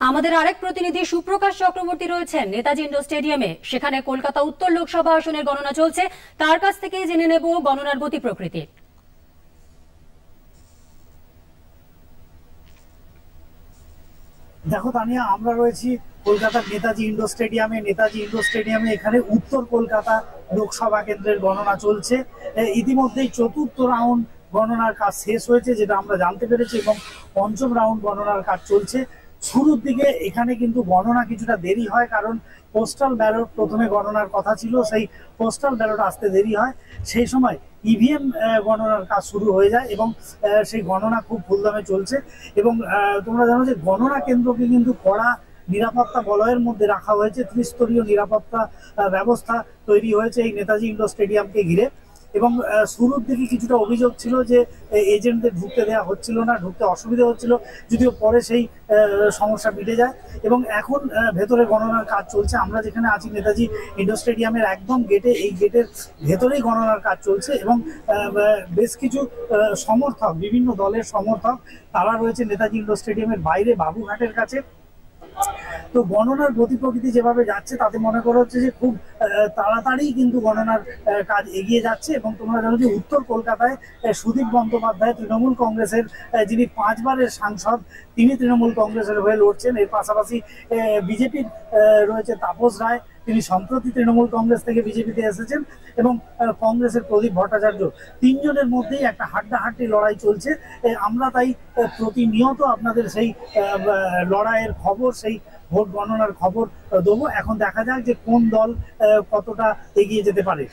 আমাদের আরেক প্রতিনিধি সুপ্রকাশ চক্রবর্তী রয়েছেন নেতাজি ইন্ডোর স্টেডিয়ামে। সেখানে কলকাতা উত্তর লোকসভা আসনের গণনা চলছে। তার কাছ থেকে জেনে নেব গণনার গতি প্রকৃতি। দেখো তানিয়া, আমরা রয়েছি কলকাতার নেতাজি ইন্ডোর স্টেডিয়ামে। এখানে উত্তর কলকাতা লোকসভা কেন্দ্রের গণনা চলছে। ইতিমধ্যেই চতুর্থ রাউন্ড গণনার কাজ শেষ হয়েছে, যেটা আমরা জানতে পেরেছি, এবং পঞ্চম রাউন্ড গণনার কাজ চলছে। শুরুর দিকে এখানে কিন্তু গণনা কিছুটা দেরি হয়, কারণ পোস্টাল ব্যালট প্রথমে গণনার কথা ছিল, সেই পোস্টাল ব্যালট আসতে দেরি হয়। সেই সময় ইভিএম গণনার কাজ শুরু হয়ে যায় এবং সেই গণনা খুব ফুলদমে চলছে। এবং তোমরা জানো যে গণনা কেন্দ্রকে কিন্তু কড়া নিরাপত্তা বলয়ের মধ্যে রাখা হয়েছে। ত্রিস্তরীয় নিরাপত্তা ব্যবস্থা তৈরি হয়েছে এই নেতাজি ইন্ডোর স্টেডিয়ামকে ঘিরে। এবং শুরুর দিকে কিছুটা অভিযোগ ছিল যে এজেন্টদের ঢুকতে দেওয়া হচ্ছিল না, ঢুকতে অসুবিধা হচ্ছিল, যদিও পরে সেই সমস্যা মিটে যায়। এবং এখন ভেতরে গণনার কাজ চলছে। আমরা যেখানে আছি নেতাজি ইন্ডোর স্টেডিয়ামের একদম গেটে, এই গেটের ভেতরেই গণনার কাজ চলছে। এবং বেশ কিছু সমর্থক, বিভিন্ন দলের সমর্থক, তারা রয়েছে নেতাজি ইন্ডোর স্টেডিয়ামের বাইরে বাবুঘাটের কাছে। তো গণনার গতি প্রকৃতি যেভাবে যাচ্ছে, তাতে মনে করা হচ্ছে যে খুব তাড়াতাড়ি কিন্তু গণনার কাজ এগিয়ে যাচ্ছে। এবং তোমরা জানো যে উত্তর কলকাতায় সুদীপ বন্দ্যোপাধ্যায়, তৃণমূল কংগ্রেসের যিনি 5 বারের সাংসদ, তিনি তৃণমূল কংগ্রেসের হয়ে লড়ছেন। এর পাশাপাশি বিজেপির রয়েছে তাপস রায়, তিনি সম্প্রতি তৃণমূল কংগ্রেস থেকে বিজেপিতে এসেছেন। এবং কংগ্রেসের প্রদীপ ভট্টাচার্য। তিনজনের মধ্যেই একটা হাড্ডাহাড্ডি লড়াই চলছে। আমরা তাই প্রতিনিয়ত আপনাদের সেই লড়াইয়ের খবর, সেই ভোট গণনার খবর দেবো। এখন দেখা যাক যে কোন দল কতটা এগিয়ে যেতে পারে।